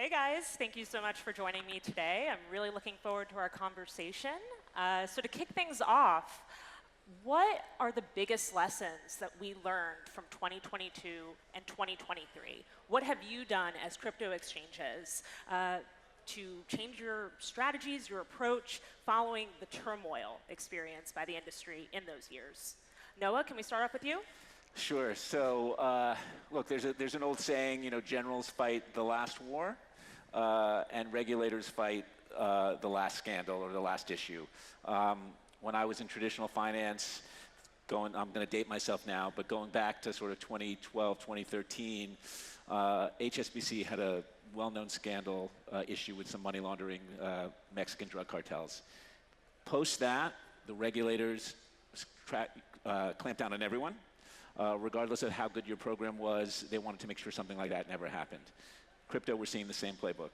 Hey guys, thank you so much for joining me today. I'm really looking forward to our conversation. So to kick things off, what are the biggest lessons that we learned from 2022 and 2023? What have you done as crypto exchanges to change your strategies, your approach, following the turmoil experienced by the industry in those years? Noah, can we start off with you? Sure. So, look, there's an old saying, generals fight the last war, and regulators fight the last scandal or the last issue. When I was in traditional finance, I'm going to date myself now, but going back to sort of 2012, 2013, HSBC had a well-known scandal issue with some money laundering Mexican drug cartels. Post that, the regulators clamped down on everyone. Regardless of how good your program was, they wanted to make sure something like that never happened. Crypto, we're seeing the same playbook.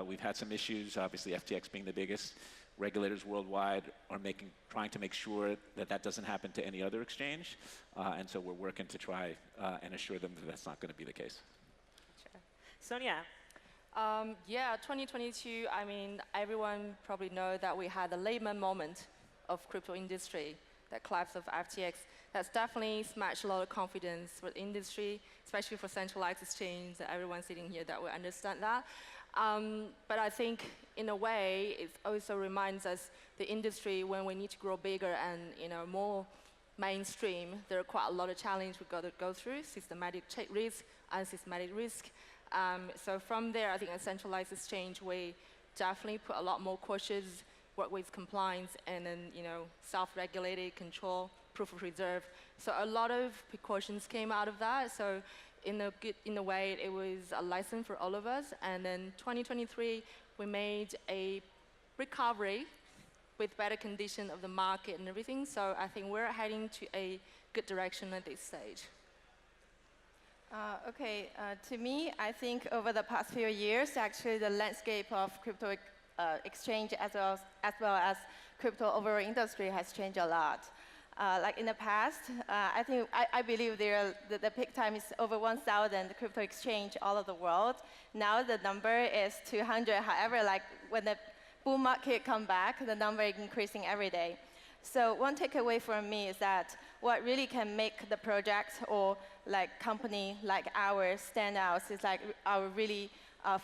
We've had some issues, obviously FTX being the biggest. Regulators worldwide are trying to make sure that that doesn't happen to any other exchange. And so we're working to try and assure them that that's not going to be the case. Sure. Sonia? Yeah, 2022, I mean, everyone probably know that we had a Lehman moment of crypto industry, that collapse of FTX. That's definitely smashed a lot of confidence for the industry, especially for centralized exchange. Everyone sitting here that will understand that. But I think, in a way, it also reminds us the industry when we need to grow bigger and more mainstream. There are quite a lot of challenges we've got to go through: systematic risk, unsystematic risk. So from there, I think a centralized exchange, we definitely put a lot more cautious, work with compliance, and then self-regulated control, proof of reserve. So a lot of precautions came out of that. So in a way, it was a lesson for all of us. And then 2023, we made a recovery with better condition of the market and everything. So I think we're heading to a good direction at this stage. To me, I think over the past few years, actually the landscape of crypto exchange as well as crypto overall industry has changed a lot. Like in the past, I believe the peak time is over 1,000 crypto exchange all over the world. Now the number is 200. However, like when the bull market come back, the number is increasing every day. So one takeaway from me is that what really can make the project or like company like ours stand out is like our really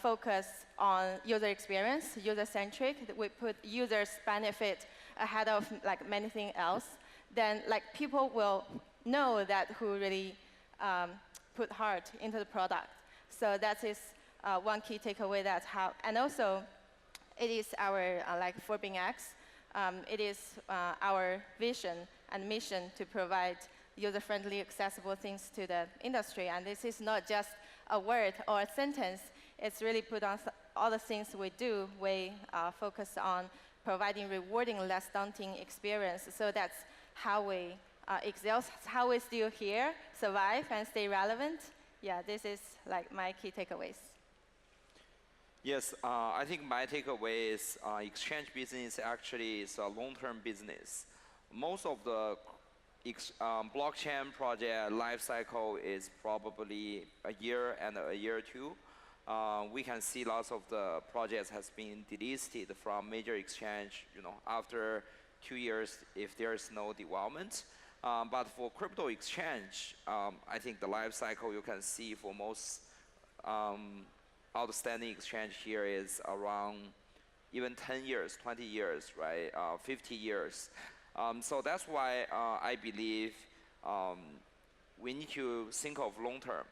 focus on user experience, user-centric. We put users' benefit ahead of like many things else. Then like people will know that who really put heart into the product. So that is one key takeaway. That's how, and also it is our like for BingX, it is our vision and mission to provide user-friendly, accessible things to the industry. And this is not just a word or a sentence. It's really put on all the things we do. We focus on providing rewarding, less daunting experience. So that's how we excel, how we still here, survive, and stay relevant. Yeah, this is like my key takeaways. Yes, I think my takeaway is exchange business actually is a long-term business. Most of the blockchain project life cycle is probably a year and a year or two. We can see lots of the projects has been delisted from major exchange, after 2 years if there is no development. But for crypto exchange, I think the life cycle you can see for most outstanding exchange here is around even 10 years, 20 years, right? 50 years. So that's why I believe we need to think of long term.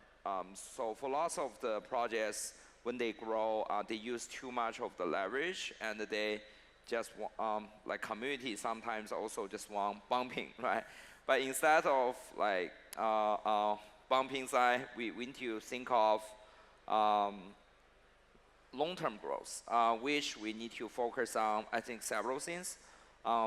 So for lots of the projects, when they grow, they use too much of the leverage, and they just want, like community sometimes also just want bumping, right? But instead of like bumping side, we need to think of long-term growth, which we need to focus on, I think, several things.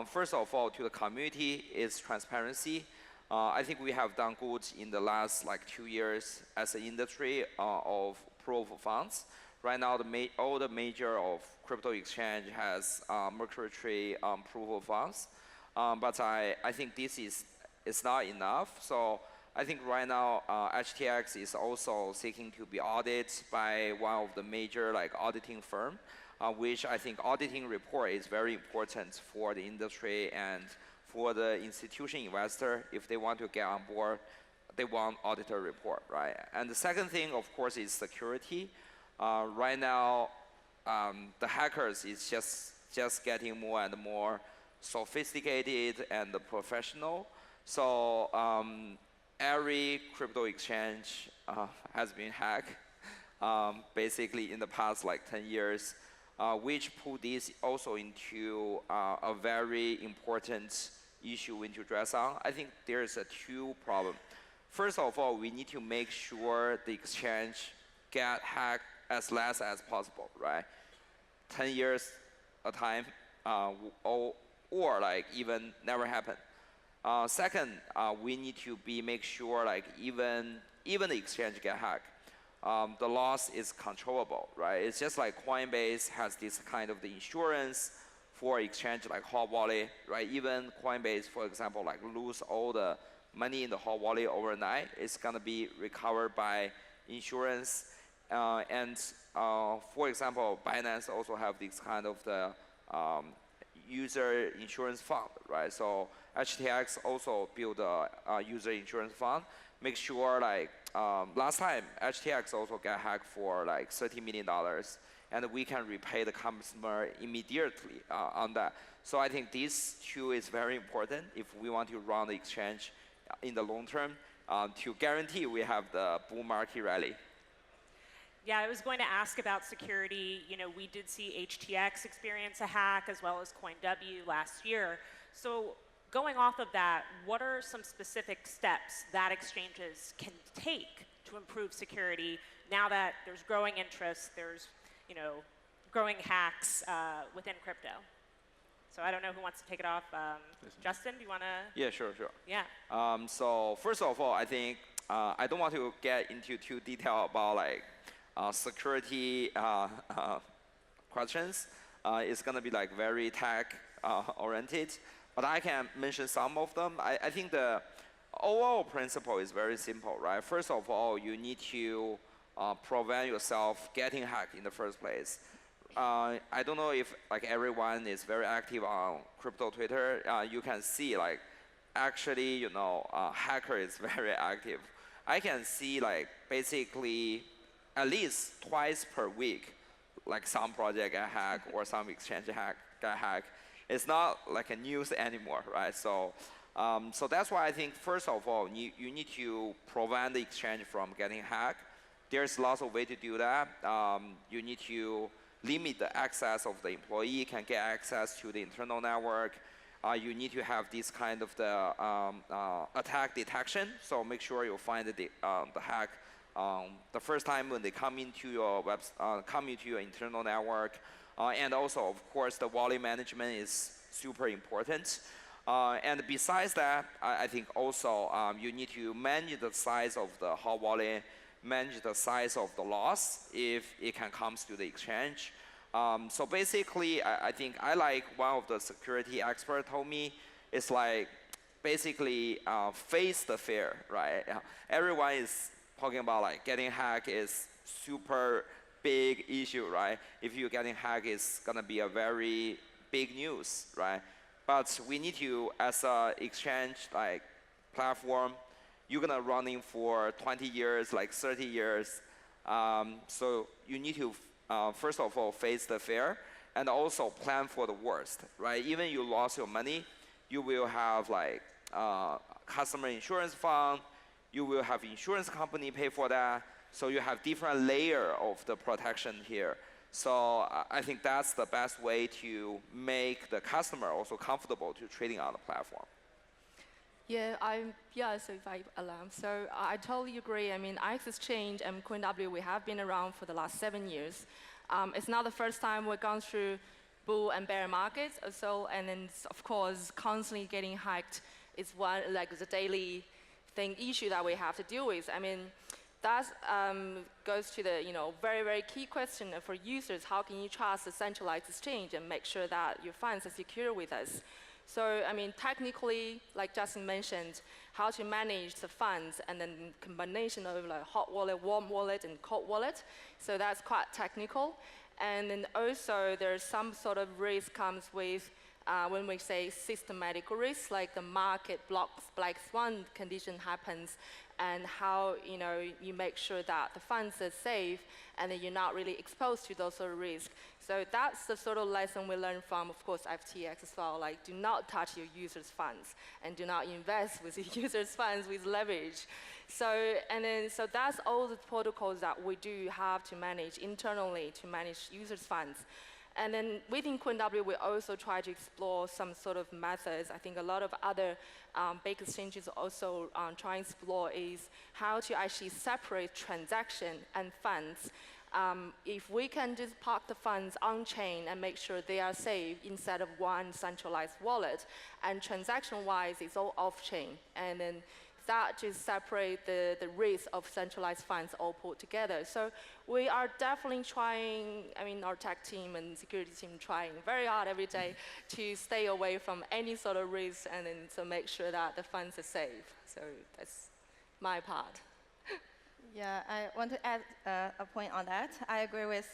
First of all, to the community is transparency. I think we have done good in the last like 2 years as an industry of proof of funds. Right now, all the major of crypto exchange has Mercury Tree proof of funds. But I think this is not enough. So I think right now HTX is also seeking to be audited by one of the major auditing firm, which I think auditing report is very important for the industry and for the institution investor. If they want to get on board, they want auditor report, right? And the second thing, of course, is security. Right now, the hackers is just getting more and more sophisticated and professional. So every crypto exchange has been hacked, basically in the past 10 years, which put this also into a very important issue we need to address on. I think there's two problems. First of all, we need to make sure the exchange get hacked as less as possible, right? 10 years a time, or even never happen. Second, we need to make sure even the exchange get hacked, the loss is controllable, right? It's just like Coinbase has this kind of the insurance for exchange like hot wallet, right? Even Coinbase, for example, lose all the money in the hot wallet overnight, it's gonna be recovered by insurance. For example, Binance also have this kind of the user insurance fund, right? So HTX also built a user insurance fund. Make sure last time HTX also got hacked for $30 million, and we can repay the customer immediately on that. So I think these two is very important if we want to run the exchange in the long term to guarantee we have the bull market rally. Yeah, I was going to ask about security. We did see HTX experience a hack as well as CoinW last year. So going off of that, what are some specific steps that exchanges can take to improve security now that there's growing interest, there's growing hacks within crypto? So I don't know who wants to take it off. Justin, do you want to? Yeah, sure. Yeah. So first of all, I think I don't want to get into too detail about security questions. It's going to be very tech oriented, but I can mention some of them. I think the overall principle is very simple, right? First of all, you need to prevent yourself getting hacked in the first place. I don't know if everyone is very active on crypto Twitter. You can see actually hacker is very active. I can see basically at least twice per week, some project got hacked or some exchange got hacked. It's not a news anymore, right? So that's why I think first of all you need to prevent the exchange from getting hacked. There's lots of ways to do that. You need to limit the access of the employee can get access to the internal network. You need to have this kind of the attack detection. So make sure you find the hack the first time when they come into your come into your internal network. And also, of course, the wallet management is super important. And besides that, I think also you need to manage the size of the hot wallet, manage the size of the loss if it comes to the exchange. So basically, I think one of the security experts told me, it's basically face the fear, right? Everyone is talking about getting hacked is super big issue, right? If you're getting hacked, it's gonna be a very big news, right? But we need to, as a exchange platform, you're gonna running for 20 years, 30 years. So you need to first of all face the fear and also plan for the worst, right? Even you lost your money, you will have customer insurance fund, you will have insurance company pay for that. So you have different layer of the protection here. So I think that's the best way to make the customer also comfortable to trading on the platform. Yeah, so if I allow. So I totally agree. I mean, IX Exchange and CoinW, we have been around for the last 7 years. It's not the first time we've gone through bull and bear markets. So, and then of course, constantly getting hacked is one the daily issue that we have to deal with. I mean, that goes to the very, very key question for users. How can you trust a centralized exchange and make sure that your funds are secure with us? So, I mean, technically, like Justin mentioned, how to manage the funds and then combination of like hot wallet, warm wallet, and cold wallet. So that's quite technical. And then also there's some sort of risk comes with when we say systematic risk, like the market blocks black swan condition happens, and how you make sure that the funds are safe and then you're not really exposed to those sort of risks. So that's the sort of lesson we learned from, of course, FTX as well. Like, do not touch your users' funds and do not invest with your users' funds with leverage. So that's all the protocols that we do have to manage internally to manage users' funds. And then within CoinW, we also try to explore some sort of methods. I think a lot of other big exchanges also try to explore is how to actually separate transaction and funds. If we can just park the funds on-chain and make sure they are safe instead of one centralized wallet, and transaction-wise, it's all off-chain. And then that just separate the risk of centralized funds all put together. So we are definitely trying, I mean, our tech team and security team trying very hard every day to stay away from any sort of risk and then to make sure that the funds are safe. So that's my part. Yeah, I want to add a point on that. I agree with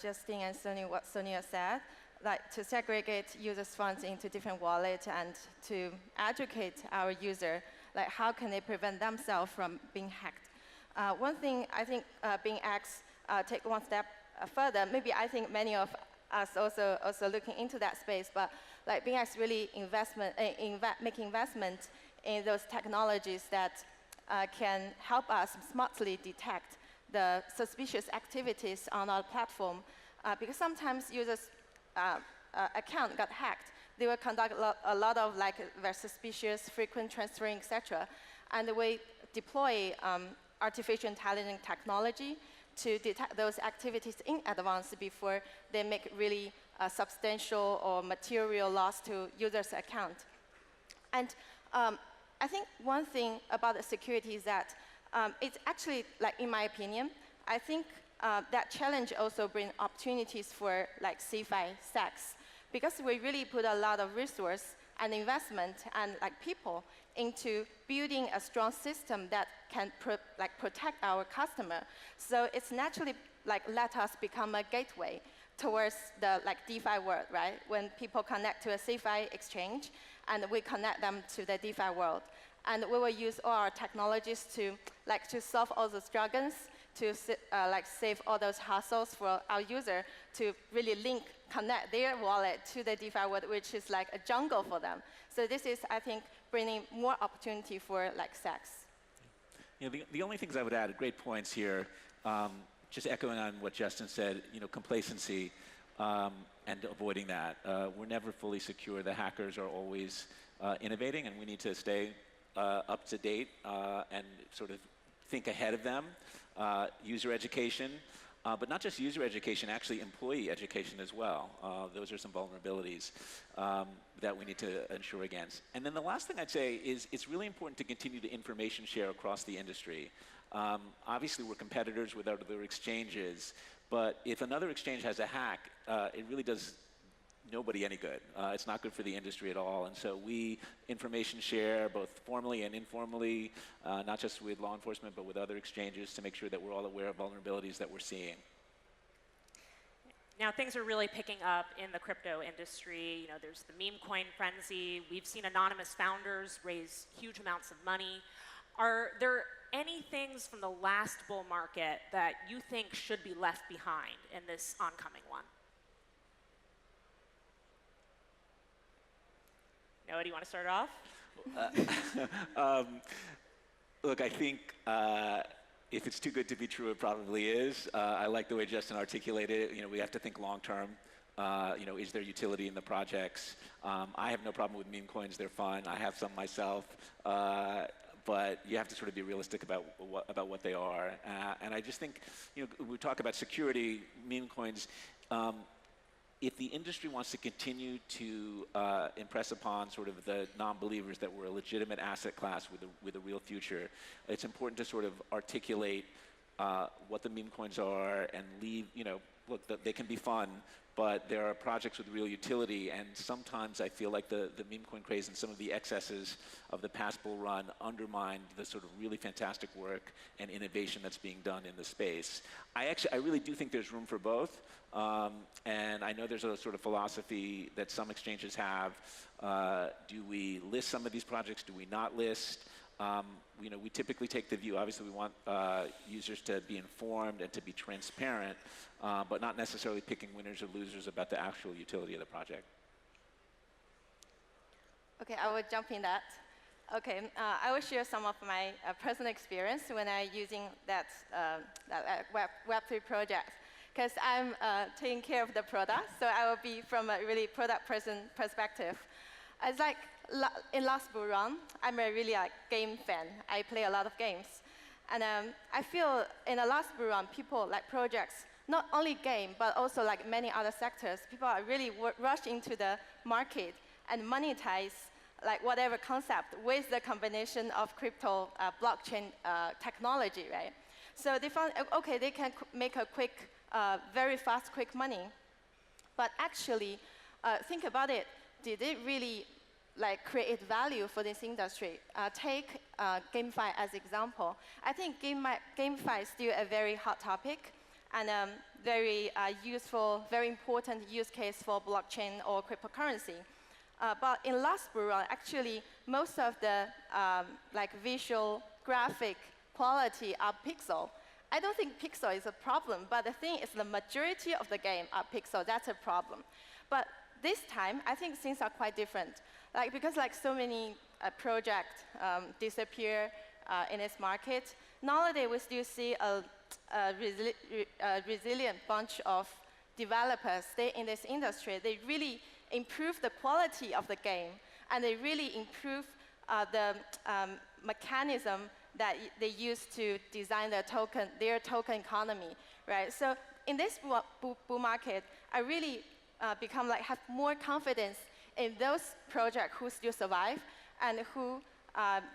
Justin and Sonia, what Sonia said, like to segregate users' funds into different wallets and to educate our user, like how can they prevent themselves from being hacked. One thing I think BingX take one step further. Maybe I think many of us also looking into that space, but like BingX really make investment in those technologies that can help us smartly detect the suspicious activities on our platform. Because sometimes users' account got hacked. They will conduct a lot of like very suspicious, frequent transferring, etc. And we deploy artificial intelligence technology to detect those activities in advance before they make really substantial or material loss to users' account. And I think one thing about the security is that it's actually, like in my opinion, I think that challenge also brings opportunities for like CeFi stacks, because we really put a lot of resource and investment and like people into building a strong system that can protect our customer. So it's naturally like let us become a gateway towards the like DeFi world, right? When people connect to a CeFi exchange, and we connect them to the DeFi world. And we will use all our technologies to solve all those struggles, to save all those hassles for our user to really connect their wallet to the DeFi world, which is like a jungle for them. So this is, I think, bringing more opportunity for like stacks. You know, the only things I would add, great points here, just echoing on what Justin said, complacency and avoiding that. We're never fully secure. The hackers are always innovating, and we need to stay up to date and sort of think ahead of them. User education, but not just user education, actually employee education as well. Those are some vulnerabilities that we need to ensure against. And then the last thing I'd say is it's really important to continue to information share across the industry. Obviously, we're competitors with other exchanges, but if another exchange has a hack, it really does nobody any good. It's not good for the industry at all. And so we information share both formally and informally, not just with law enforcement, but with other exchanges to make sure that we're all aware of vulnerabilities that we're seeing. Now things are really picking up in the crypto industry. There's the meme coin frenzy. We've seen anonymous founders raise huge amounts of money. Are there any things from the last bull market that you think should be left behind in this oncoming one? Noah, do you want to start off? Look, I think if it's too good to be true, it probably is. I like the way Justin articulated it. We have to think long term. Is there utility in the projects? I have no problem with meme coins. They're fun. I have some myself. But you have to sort of be realistic about what they are. And I just think, we talk about security, meme coins. if the industry wants to continue to impress upon sort of the non-believers that we're a legitimate asset class with a real future, it's important to sort of articulate what the meme coins are and leave, look, they can be fun, but there are projects with real utility, and sometimes I feel like the meme coin craze and some of the excesses of the past bull run undermined the sort of really fantastic work and innovation that's being done in the space. I really do think there's room for both, and I know there's a sort of philosophy that some exchanges have. Do we list some of these projects? Do we not list? We typically take the view, obviously we want users to be informed and to be transparent, but not necessarily picking winners or losers about the actual utility of the project. Okay, I will jump in that. Okay, I will share some of my personal experience when I'm using that Web3 project. Because I'm taking care of the product, so I will be from a really product person perspective. It's like in last bull run, I'm a really game fan. I play a lot of games. And I feel in the last bull run, people like projects, not only game, but also like many other sectors, people are really rush into the market and monetize like whatever concept with the combination of crypto blockchain technology, right? So they found, okay, they can make a quick, very fast, quick money. But actually, think about it, did it really like create value for this industry? Take GameFi as example. I think GameFi is still a very hot topic and very useful, very important use case for blockchain or cryptocurrency. But in last bull run, actually, most of the like visual graphic quality are pixel. I don't think pixel is a problem, but the thing is the majority of the game are pixel. That's a problem. But this time, I think things are quite different. Like, because like so many projects disappear in this market, nowadays we still see a resilient bunch of developers stay in this industry. They really improve the quality of the game, and they really improve the mechanism that they use to design their token economy, right? So in this bull market, I really have more confidence in those projects who still survive and who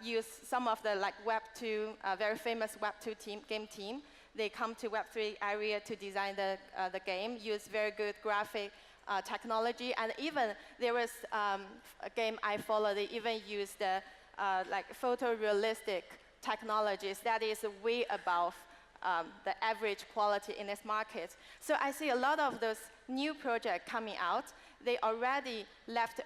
use some of the like Web2, very famous Web2 game team. They come to Web3 area to design the game, use very good graphic technology, and even there was a game I follow. They even use the like photorealistic technologies that is way above the average quality in this market. So I see a lot of those new projects coming out. They already left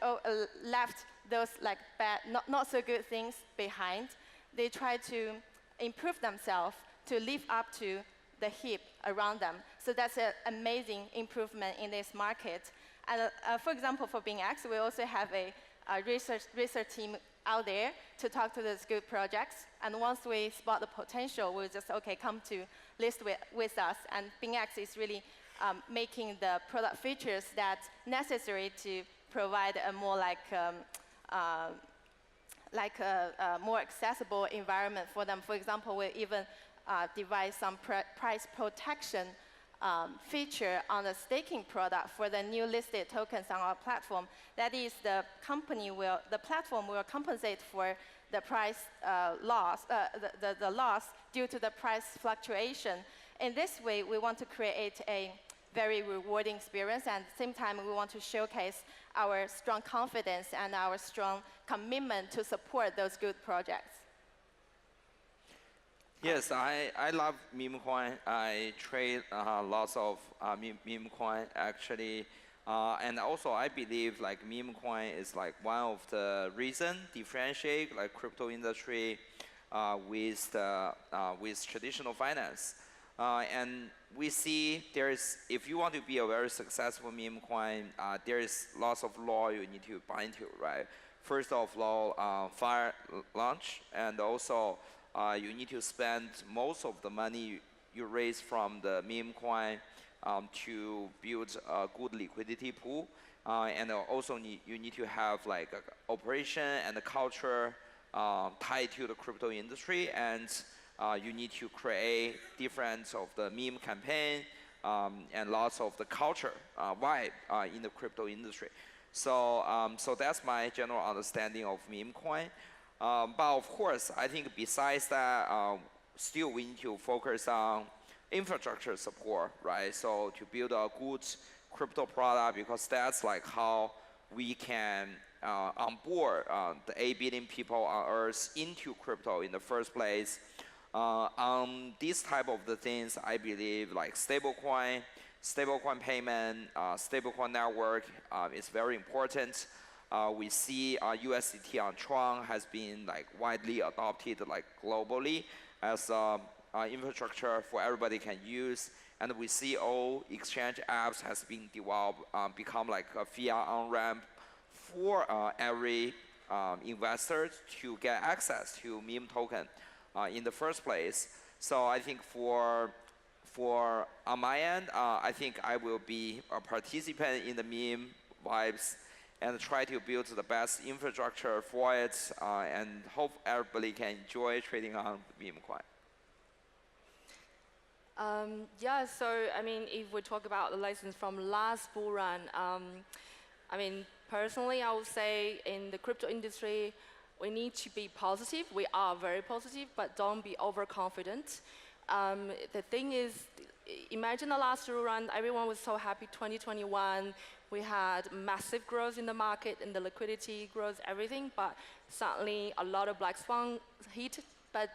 those like bad, not so good things behind. They try to improve themselves to live up to the hype around them. So that's an amazing improvement in this market. And for example, for BingX, we also have a research team out there to talk to those good projects. And once we spot the potential, we'll just, okay, come to list with us. And BingX is really making the product features that's necessary to provide a more a more accessible environment for them. For example, we even devise some price protection feature on the staking product for the new listed tokens on our platform. That is, the platform will compensate for the price loss, the loss due to the price fluctuation. In this way, we want to create a very rewarding experience, and at the same time, we want to showcase our strong confidence and our strong commitment to support those good projects. Yes, I love meme coin. I trade lots of meme coin actually, and also I believe like meme coin is like one of the reason differentiate like crypto industry with traditional finance. And we see if you want to be a very successful meme coin, there is lots of law you need to bind to, right? First of all, fire launch, and also you need to spend most of the money you raise from the meme coin to build a good liquidity pool, and also you need to have like a operation and a culture tied to the crypto industry, and you need to create different of the meme campaign and lots of the culture vibe in the crypto industry. So, so that's my general understanding of meme coin. But of course, I think besides that, still we need to focus on infrastructure support, right? So to build a good crypto product, because that's like how we can onboard the 8 billion people on Earth into crypto in the first place. On this type of the things, I believe like stablecoin payment, stablecoin network is very important. We see USDT on Tron has been like widely adopted like globally as infrastructure for everybody can use, and we see all exchange apps has been developed, become like a fiat on-ramp for every investor to get access to meme token in the first place. So I think for on my end, I think I will be a participant in the meme vibes and try to build the best infrastructure for it, and hope everybody can enjoy trading on meme coin. Yeah, so I mean, if we talk about the lessons from last bull run, I mean, personally, I would say in the crypto industry, we need to be positive. We are very positive, but don't be overconfident. The thing is, imagine the last bull run, everyone was so happy, 2021, we had massive growth in the market and the liquidity growth, everything, but suddenly a lot of black swan hit, but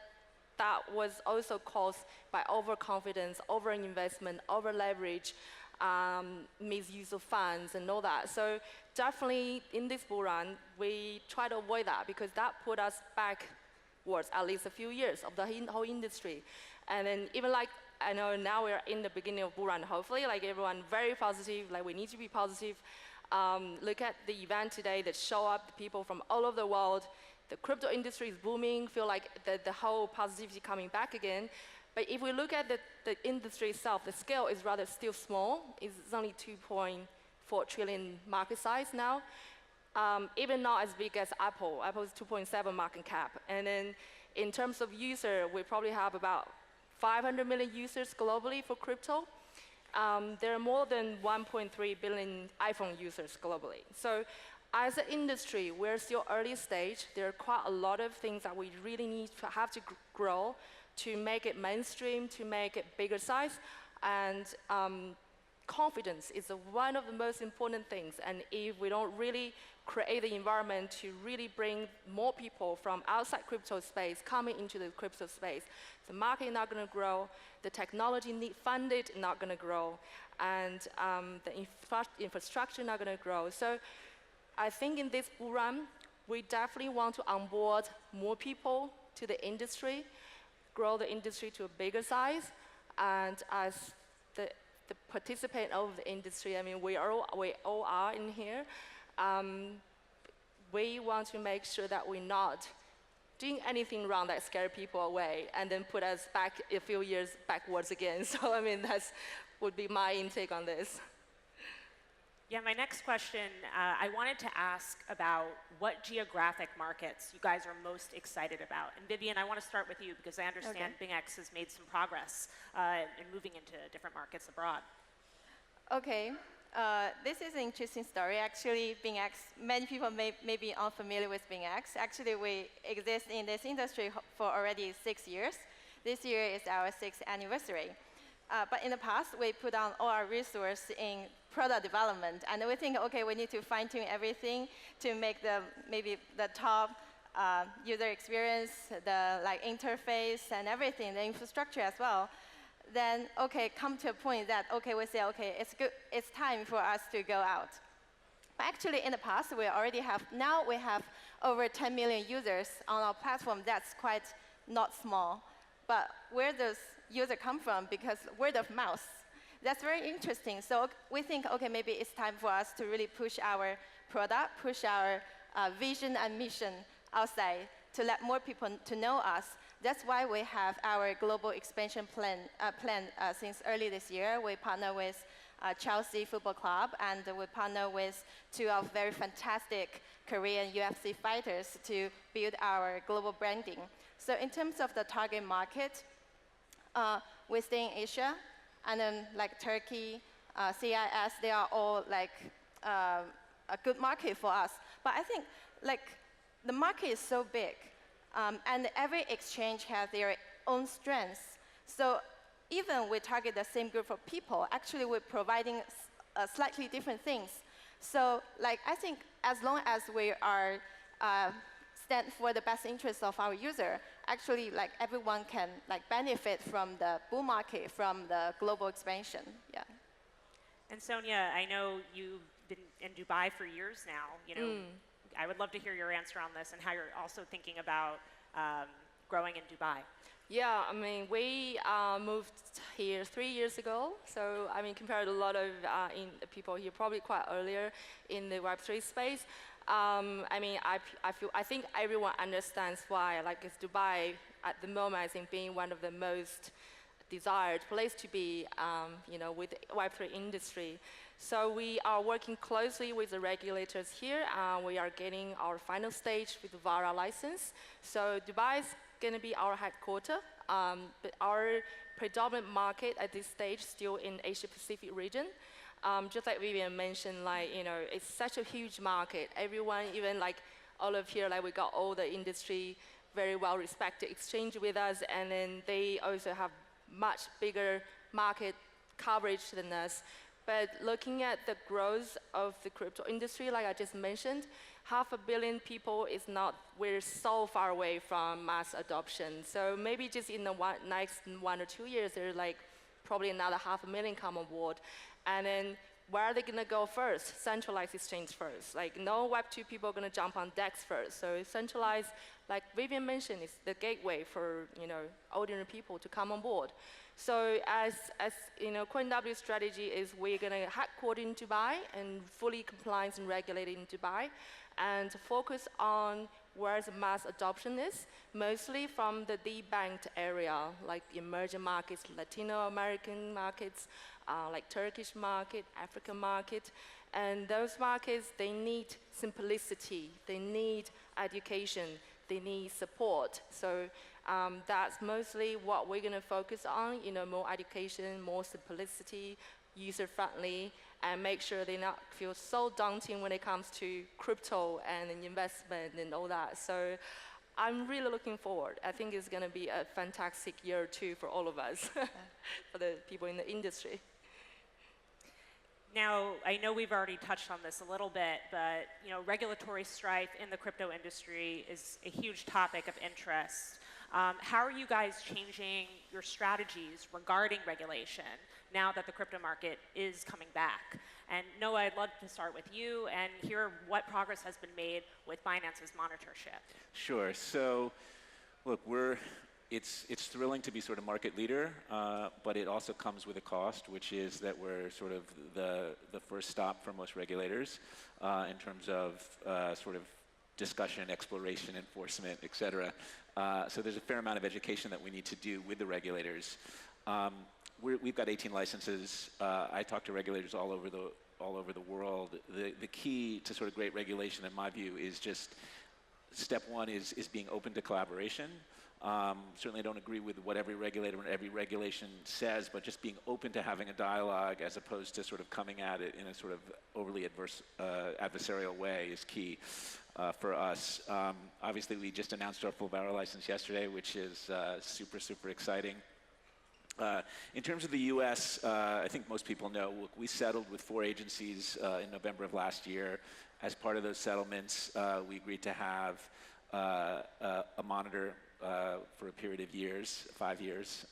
that was also caused by overconfidence, overinvestment, over-leverage, misuse of funds and all that. So definitely in this bull run, we try to avoid that because that put us backwards at least a few years of the whole industry. And then even like, I know now we're in the beginning of bull run, hopefully, like everyone very positive, like we need to be positive. Look at the event today that show up the people from all over the world. The crypto industry is booming, feel like the whole positivity coming back again. But if we look at the industry itself, the scale is rather still small. It's only 2.4 trillion market size now. Even not as big as Apple. Apple's 2.7 market cap. And then in terms of user, we probably have about 500 million users globally for crypto. There are more than 1.3 billion iPhone users globally. So as an industry, we're still early stage. There are quite a lot of things that we really need to have to grow to make it mainstream, to make it bigger size. And confidence is one of the most important things. And if we don't really create the environment to really bring more people from outside crypto space coming into the crypto space, the market is not going to grow, the technology funded not going to grow, and the infrastructure not going to grow. So I think in this bull run, we definitely want to onboard more people to the industry, grow the industry to a bigger size, and as the participant of the industry, I mean, we all are in here. We want to make sure that we're not doing anything wrong that scare people away and then put us back a few years backwards again. So I mean, that would be my intake on this. Yeah, my next question, I wanted to ask about what geographic markets you guys are most excited about. And Vivien, I want to start with you because I understand BingX has made some progress in moving into different markets abroad. Okay, this is an interesting story. Actually, BingX, many people may be unfamiliar with BingX. Actually, we exist in this industry for already 6 years. This year is our 6th anniversary. But in the past, we put on all our resources in product development, and we think, okay, we need to fine-tune everything to make maybe the top user experience, the interface and everything, the infrastructure as well. Then, okay, come to a point that, okay, we say, okay, it's time for us to go out. But actually, in the past, now we have over 10 million users on our platform. That's quite not small. But where does user come from? Because word of mouth. That's very interesting. So we think, okay, maybe it's time for us to really push our product, push our vision and mission outside to let more people to know us. That's why we have our global expansion plan since early this year. We partner with Chelsea Football Club, and we partner with 2 of very fantastic Korean UFC fighters to build our global branding. So in terms of the target market, we stay in Asia, And then like Turkey, CIS, they are all like a good market for us. But I think like the market is so big, and every exchange has their own strengths. So even we target the same group of people, actually we're providing slightly different things. So like I think as long as we are stand for the best interests of our user, actually like everyone can like benefit from the bull market, from the global expansion. Yeah. And Sonia, I know you've been in Dubai for years now. You know, I would love to hear your answer on this and how you're also thinking about growing in Dubai. Yeah, I mean, we moved here 3 years ago. So, I mean, compared to a lot of people here, probably quite earlier in the Web3 space. I mean, I think everyone understands why. Like, it's Dubai at the moment, I think, being one of the most desired place to be, you know, with the Web3 industry. So we are working closely with the regulators here. We are getting our final stage with the VARA license. So Dubai is going to be our headquarters, but our predominant market at this stage still in Asia-Pacific region. Just like Vivien mentioned, like, you know, it's such a huge market. Everyone, even like all of here, like we got all the industry, very well-respected exchange with us, and then they also have much bigger market coverage than us. But looking at the growth of the crypto industry, like I just mentioned, 500 million people is not, we're so far away from mass adoption. So maybe just in the next 1 or 2 years, there's like probably another 500,000 come on board. And then where are they going to go first? Centralized exchange first. Like no Web2 people are going to jump on DEX first. So centralized, like Vivien mentioned, is the gateway for, you know, ordinary people to come on board. So as you know, CoinW strategy is we're going to headquarter in Dubai and fully compliant and regulated in Dubai, and focus on where the mass adoption is, mostly from the debanked area, like emerging markets, Latino American markets, like Turkish market, African market. And those markets, they need simplicity, they need education, they need support. So that's mostly what we're going to focus on, you know, more education, more simplicity, user-friendly, and make sure they not feel so daunting when it comes to crypto and investment and all that. So I'm really looking forward. I think it's going to be a fantastic year or two for all of us, for the people in the industry. Now, I know we've already touched on this a little bit, but you know, regulatory strife in the crypto industry is a huge topic of interest. How are you guys changing your strategies regarding regulation now that the crypto market is coming back? And Noah, I'd love to start with you and hear what progress has been made with Binance's monitorship. Sure. So, look, it's thrilling to be sort of market leader, but it also comes with a cost, which is that we're sort of the first stop for most regulators in terms of sort of discussion, exploration, enforcement, et cetera. So there's a fair amount of education that we need to do with the regulators. We've got 18 licenses. I talk to regulators all over the world. The key to sort of great regulation, in my view, is just step one is being open to collaboration. Certainly I don't agree with what every regulator and every regulation says, but just being open to having a dialogue as opposed to sort of coming at it in a sort of overly adversarial way is key for us. Obviously, we just announced our full VARA license yesterday, which is super, super exciting. In terms of the US, I think most people know, we settled with 4 agencies in November of last year. As part of those settlements, we agreed to have a monitor for a period of years, 5 years.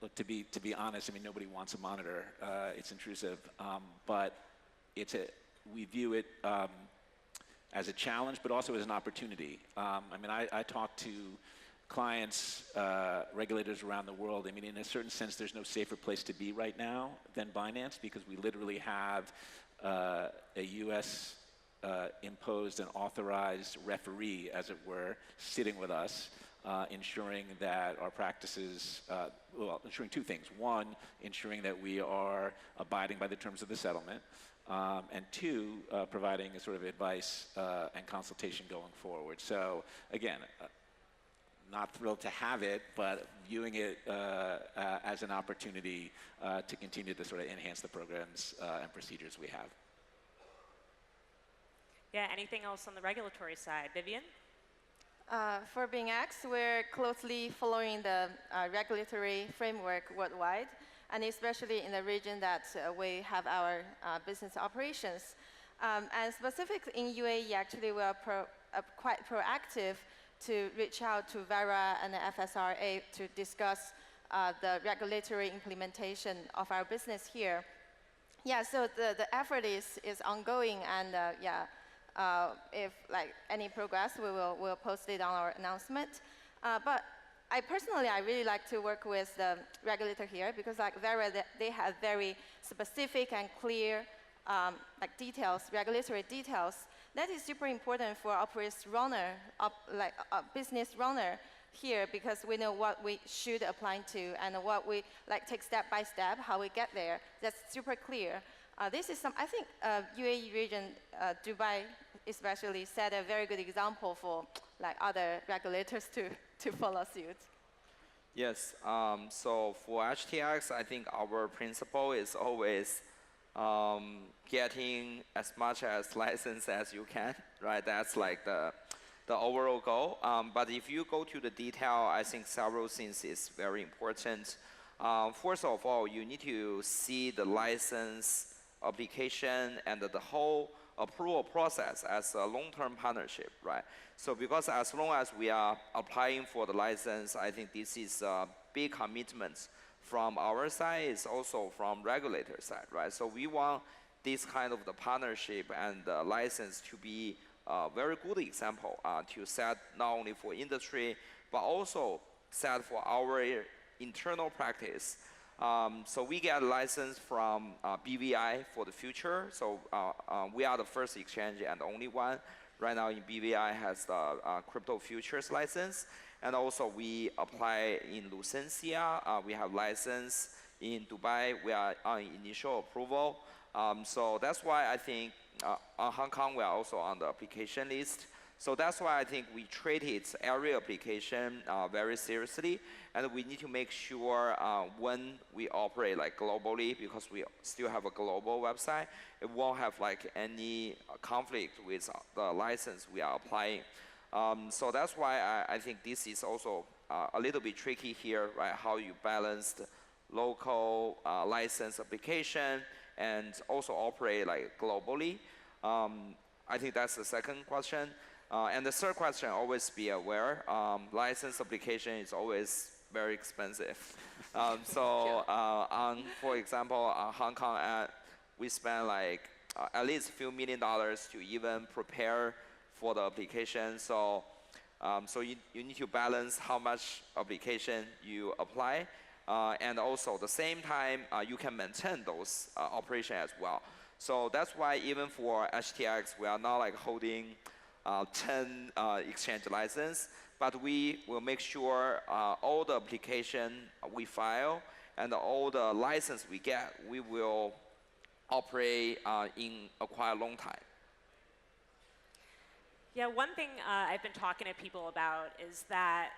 Look, to be honest, I mean, nobody wants a monitor. It's intrusive, but we view it as a challenge, but also as an opportunity. I mean, I talk to clients, regulators around the world. I mean, in a certain sense, there's no safer place to be right now than Binance, because we literally have a US imposed and authorized referee, as it were, sitting with us, ensuring that our practices, well, ensuring 2 things. 1, ensuring that we are abiding by the terms of the settlement, and 2, providing a sort of advice and consultation going forward. So again, not thrilled to have it, but viewing it as an opportunity to continue to sort of enhance the programs and procedures we have. Yeah, anything else on the regulatory side? Vivien? For BingX, we're closely following the regulatory framework worldwide, and especially in the region that we have our business operations. And specifically in UAE, actually, we are quite proactive to reach out to VERA and the FSRA to discuss the regulatory implementation of our business here. Yeah, so the effort is ongoing, and if like any progress, we'll post it on our announcement. But I really like to work with the regulator here, because like VERA, they have very specific and clear like details, regulatory details. That is super important for business runner here, because we know what we should apply to and what we like take step by step, how we get there. That's super clear. This is I think UAE region, Dubai especially, set a very good example for like other regulators to follow suit. Yes, so for HTX, I think our principle is always getting as much as license as you can, right? That's like the overall goal. But if you go to the detail, I think several things is very important. First of all, you need to see the license application and the whole approval process as a long-term partnership, right? So because as long as we are applying for the license, I think this is a big commitment from our side, is also from regulator side, right? So we want this kind of the partnership and the license to be a very good example to set not only for industry, but also set for our internal practice. So we get a license from BVI for the future. So we are the first exchange and only one right now in BVI has the crypto futures license. And also we apply in Lucencia. We have license in Dubai. We are on initial approval. So that's why I think on Hong Kong, we are also on the application list. So that's why I think we treated every application very seriously, and we need to make sure when we operate like globally, because we still have a global website, it won't have like any conflict with the license we are applying. So that's why I think this is also a little bit tricky here, right? How you balance the local license application and also operate like globally. I think that's the second question. And the third question, always be aware, license application is always very expensive. For example, Hong Kong, we spend like at least a few $1 million to even prepare for the application. So you need to balance how much application you apply, and also at the same time, you can maintain those operations as well. So that's why even for HTX, we are not like holding 10 exchange license, but we will make sure all the application we file and all the license we get, we will operate in a quite long time. Yeah, one thing I've been talking to people about is that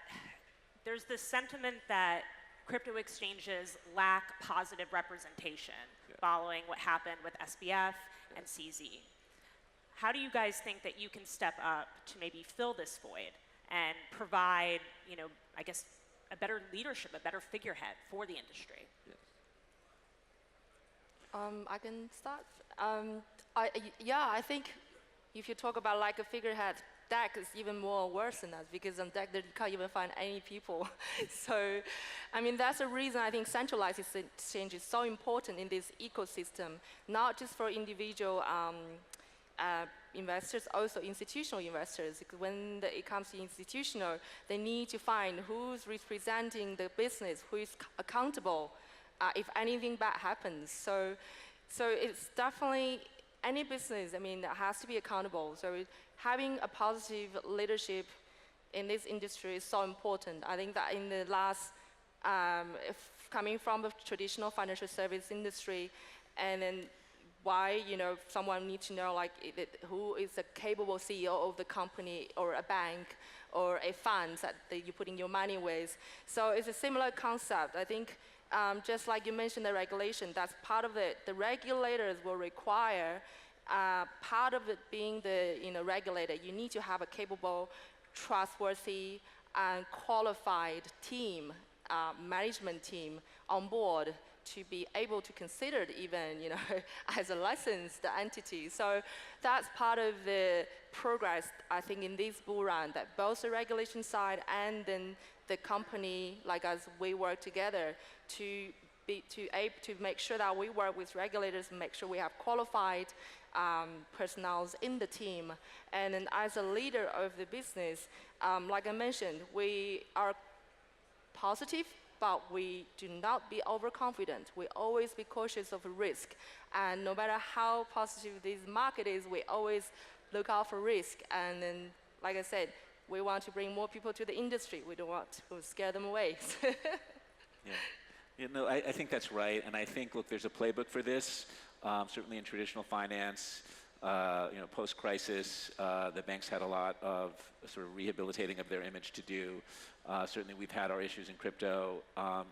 there's this sentiment that crypto exchanges lack positive representation following what happened with SBF and CZ. How do you guys think that you can step up to maybe fill this void and provide, I guess, a better leadership, a better figurehead for the industry? I can start. I think if you talk about like a figurehead, DEC is even more worse than that, because on DEC, they can't even find any people. So, I mean, that's the reason I think centralized exchange is so important in this ecosystem, not just for individual investors, also institutional investors. Because when it comes to institutional, they need to find who's representing the business, who is accountable if anything bad happens. So it's definitely any business, I mean, has to be accountable. So having a positive leadership in this industry is so important. I think that in the last, coming from the traditional financial service industry and then why someone needs to know like who is the capable CEO of the company or a bank or a fund that you're putting your money with. So it's a similar concept. I think just like you mentioned the regulation, that's part of it. The regulators will require part of it being the regulator. You need to have a capable, trustworthy, and qualified team, management team on board to be able to consider it even as a licensed entity. So that's part of the progress, I think, in this bull run, that both the regulation side and then the company, like us, we work together to make sure that we work with regulators and make sure we have qualified personnel in the team. And then as a leader of the business, like I mentioned, we are positive, but we do not be overconfident. We always be cautious of risk. And no matter how positive this market is, we always look out for risk. And then, like I said, we want to bring more people to the industry. We don't want to scare them away. Yeah. I think that's right. And I think, look, there's a playbook for this. Certainly in traditional finance, post-crisis, the banks had a lot of sort of rehabilitating of their image to do. Certainly we've had our issues in crypto.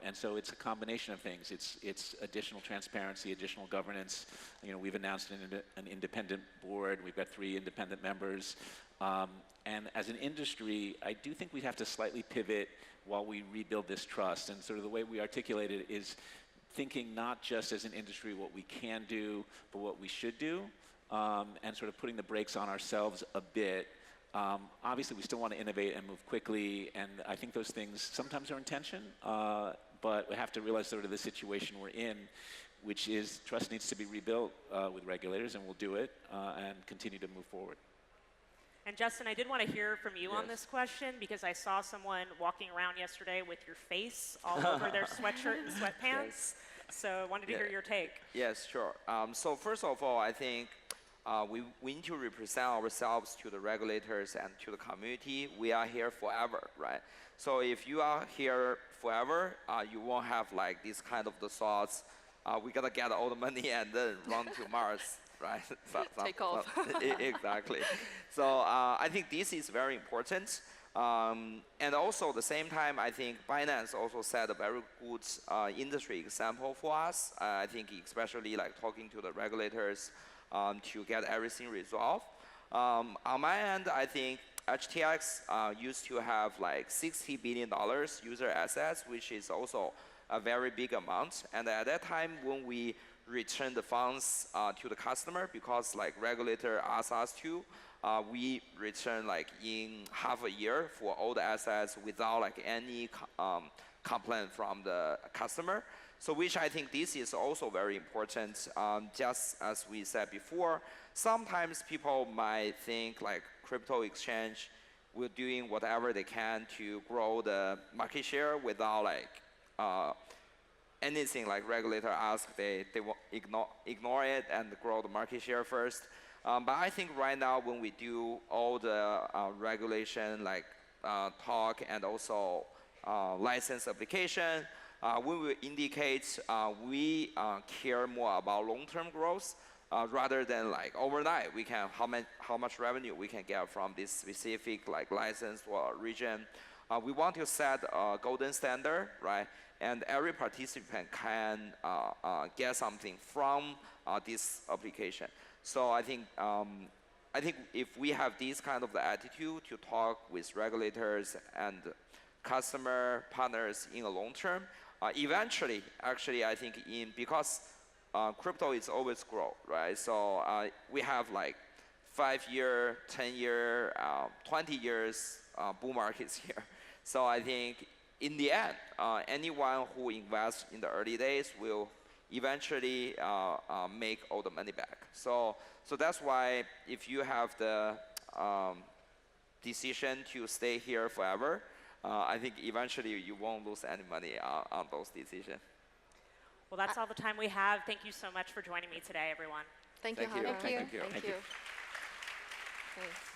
And so it's a combination of things. It's additional transparency, additional governance. We've announced an independent board. We've got 3 independent members. And as an industry, I do think we have to slightly pivot while we rebuild this trust. And sort of the way we articulate it is thinking not just as an industry what we can do, but what we should do, and sort of putting the brakes on ourselves a bit. Obviously, we still want to innovate and move quickly, and I think those things sometimes are in tension, but we have to realize sort of the situation we're in, which is trust needs to be rebuilt with regulators, and we'll do it and continue to move forward. And Justin, I did want to hear from you on this question, because I saw someone walking around yesterday with your face all over their sweatshirt and sweatpants. Yes. So I wanted to hear your take. Yes, sure. So first of all, I think we need to represent ourselves to the regulators and to the community. We are here forever, right? So if you are here forever, you won't have like this kind of the thoughts. We gotta get all the money and then run to Mars, right? Take off. Exactly. So I think this is very important. And also at the same time, I think Binance also set a very good industry example for us. I think especially like talking to the regulators to get everything resolved. On my end, I think HTX used to have like $60 billion user assets, which is also a very big amount. And at that time, when we returned the funds to the customer, because like regulator asked us to, we return like in half a year for all the assets without like any complaint from the customer. So which I think this is also very important. Just as we said before, sometimes people might think like crypto exchange will doing whatever they can to grow the market share without like anything like regulator ask, they will ignore it and grow the market share first. But I think right now when we do all the regulation like talk and also license application, we will indicate we care more about long-term growth rather than like overnight we can how much revenue we can get from this specific like license or region. We want to set a golden standard, right? And every participant can get something from this application. So I think if we have this kind of the attitude to talk with regulators and customer partners in the long term, eventually, actually, I think because crypto is always grow, right? So we have like 5-year, 10-year, 20 years bull markets here. So I think in the end, anyone who invests in the early days will eventually make all the money back. So that's why if you have the decision to stay here forever, I think eventually you won't lose any money on those decisions. Well, that's all the time we have. Thank you so much for joining me today, everyone. Thank you, Hannah. Thank you. Thank you. Thanks.